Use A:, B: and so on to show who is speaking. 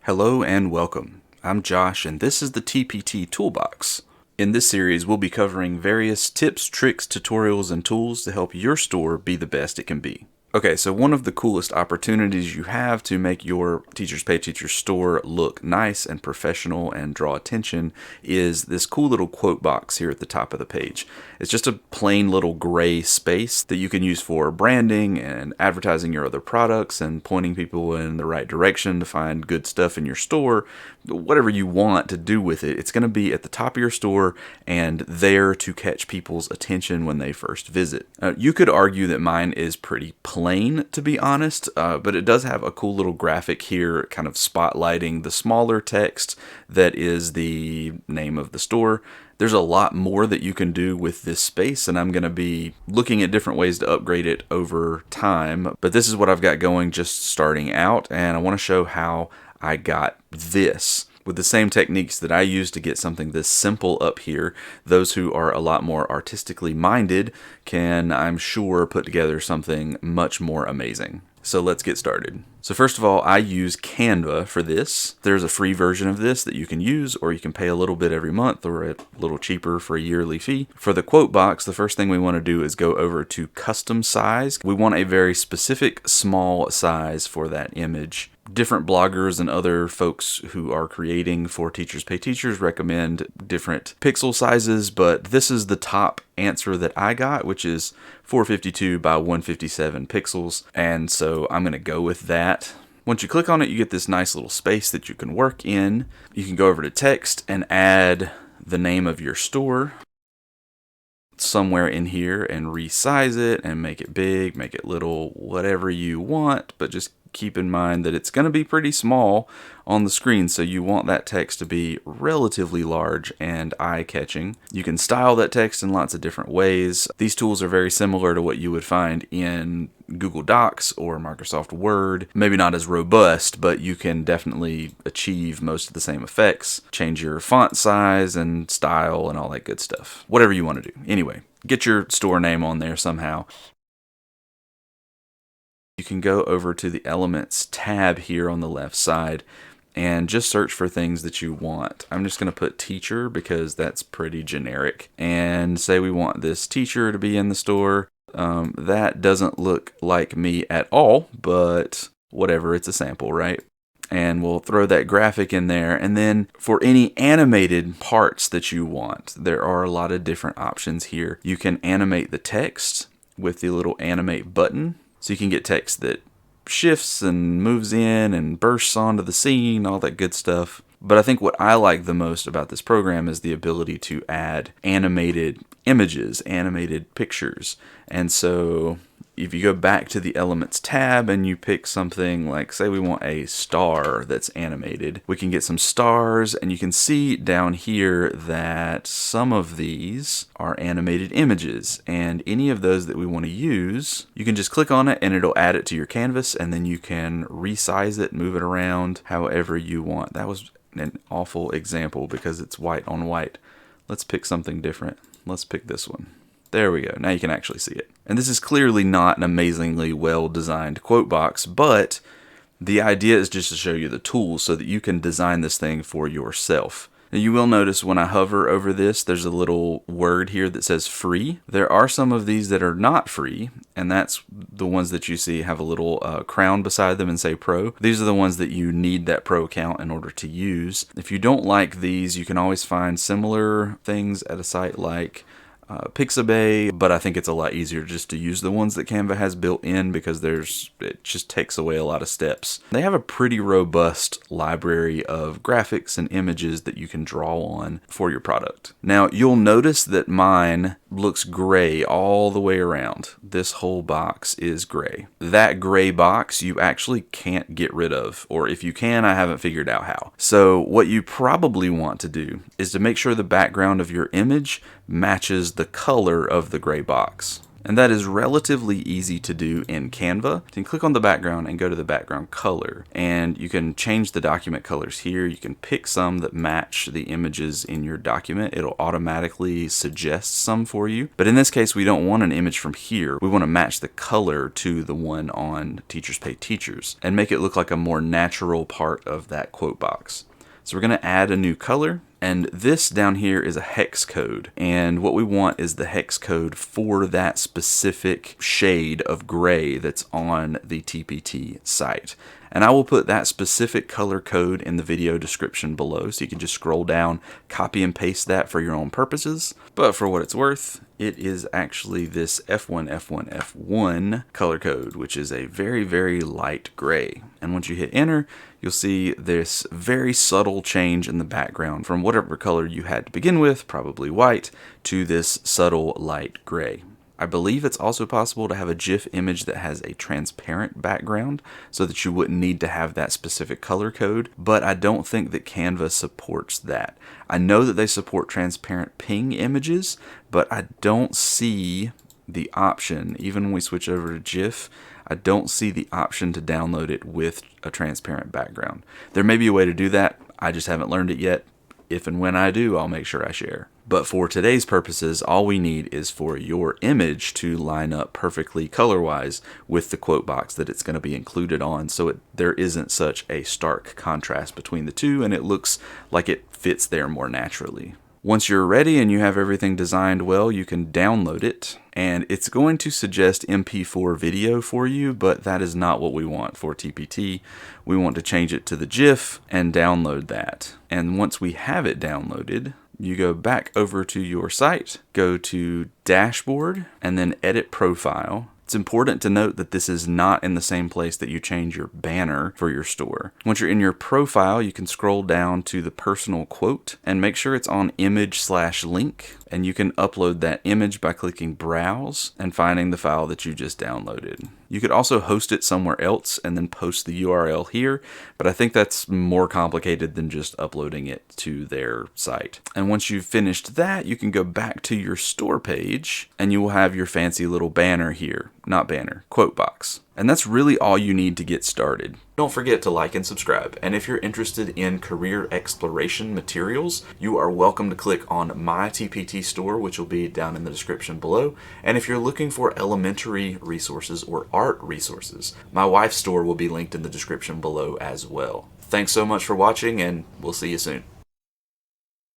A: Hello and welcome. I'm Josh and this is the TPT Toolbox. In this series, we'll be covering various tips, tricks, tutorials, and tools to help your store be the best it can be. Okay, so one of the coolest opportunities you have to make your Teachers Pay Teachers store look nice and professional and draw attention is this cool little quote box here at the top of the page. It's just a plain little gray space that you can use for branding and advertising your other products and pointing people in the right direction to find good stuff in your store. Whatever you want to do with it, it's going to be at the top of your store and there to catch people's attention when they first visit. You could argue that mine is pretty plain, to be honest, but it does have a cool little graphic here kind of spotlighting the smaller text that is the name of the store. There's a lot more that you can do with this space, and I'm going to be looking at different ways to upgrade it over time, but this is what I've got going just starting out, and I want to show how I got this. With the same techniques that I use to get something this simple up here, those who are a lot more artistically minded can, I'm sure, put together something much more amazing. So let's get started. So first of all, I use Canva for this. There's a free version of this that you can use, or you can pay a little bit every month or a little cheaper for a yearly fee. For the quote box, the first thing we want to do is go over to custom size. We want a very specific small size for that image. Different bloggers and other folks who are creating for Teachers Pay Teachers recommend different pixel sizes, but this is the top answer that I got, which is 452 by 157 pixels, and so I'm going to go with that. Once you click on it, you get this nice little space that you can work in. You can go over to text and add the name of your store somewhere in here and resize it and make it big, make it little, whatever you want, but just keep in mind that it's going to be pretty small on the screen, so you want that text to be relatively large and eye-catching. You can style that text in lots of different ways. These tools are very similar to what you would find in Google Docs or Microsoft Word. Maybe not as robust, but you can definitely achieve most of the same effects. Change your font size and style and all that good stuff. Whatever you want to do. Anyway, get your store name on there somehow. You can go over to the Elements tab here on the left side and just search for things that you want. I'm just going to put teacher because that's pretty generic, and say we want this teacher to be in the store. That doesn't look like me at all, but whatever, it's a sample, right? And we'll throw that graphic in there. And then for any animated parts that you want, there are a lot of different options here. You can animate the text with the little animate button. So you can get text that shifts and moves in and bursts onto the scene, all that good stuff. But I think what I like the most about this program is the ability to add animated images, animated pictures. And so if you go back to the Elements tab and you pick something like, say we want a star that's animated, we can get some stars, and you can see down here that some of these are animated images, and any of those that we want to use, you can just click on it and it'll add it to your canvas, and then you can resize it, move it around however you want. That was an awful example because it's white on white. Let's pick something different. Let's pick this one. There we go. Now you can actually see it. And this is clearly not an amazingly well-designed quote box, but the idea is just to show you the tools so that you can design this thing for yourself. Now you will notice when I hover over this, there's a little word here that says free. There are some of these that are not free, and that's the ones that you see have a little crown beside them and say pro. These are the ones that you need that pro account in order to use. If you don't like these, you can always find similar things at a site like Pixabay, but I think it's a lot easier just to use the ones that Canva has built in because it just takes away a lot of steps. They have a pretty robust library of graphics and images that you can draw on for your product. Now you'll notice that mine looks gray all the way around. This whole box is gray. That gray box you actually can't get rid of, or if you can, I haven't figured out how. So what you probably want to do is to make sure the background of your image matches the color of the gray box. And that is relatively easy to do in Canva. You can click on the background and go to the background color, and you can change the document colors here. You can pick some that match the images in your document. It'll automatically suggest some for you. But in this case, we don't want an image from here. We want to match the color to the one on Teachers Pay Teachers and make it look like a more natural part of that quote box. So we're going to add a new color, and this down here is a hex code, and what we want is the hex code for that specific shade of gray that's on the TPT site. And I will put that specific color code in the video description below, so you can just scroll down, copy and paste that for your own purposes. But for what it's worth, it is actually this F1F1F1 color code, which is a very, very light gray. And once you hit enter, you'll see this very subtle change in the background from whatever color you had to begin with, probably white, to this subtle light gray. I believe it's also possible to have a GIF image that has a transparent background so that you wouldn't need to have that specific color code, but I don't think that Canva supports that. I know that they support transparent ping images, but I don't see the option, even when we switch over to GIF, I don't see the option to download it with a transparent background. There may be a way to do that, I just haven't learned it yet. If and when I do, I'll make sure I share. But for today's purposes, all we need is for your image to line up perfectly color-wise with the quote box that it's going to be included on, so there isn't such a stark contrast between the two, and it looks like it fits there more naturally. Once you're ready and you have everything designed well, you can download it, and it's going to suggest MP4 video for you, but that is not what we want for TPT. We want to change it to the GIF and download that. And once we have it downloaded, you go back over to your site, go to Dashboard, and then Edit Profile. It's important to note that this is not in the same place that you change your banner for your store. Once you're in your profile, you can scroll down to the personal quote and make sure it's on image/link, and you can upload that image by clicking Browse and finding the file that you just downloaded. You could also host it somewhere else and then post the URL here, but I think that's more complicated than just uploading it to their site. And once you've finished that, you can go back to your store page and you will have your fancy little banner here. Not banner, quote box. And that's really all you need to get started. Don't forget to like and subscribe. And if you're interested in career exploration materials, you are welcome to click on my TPT Store, which will be down in the description below. And if you're looking for elementary resources or art resources, my wife's store will be linked in the description below as well. Thanks so much for watching, and we'll see you soon.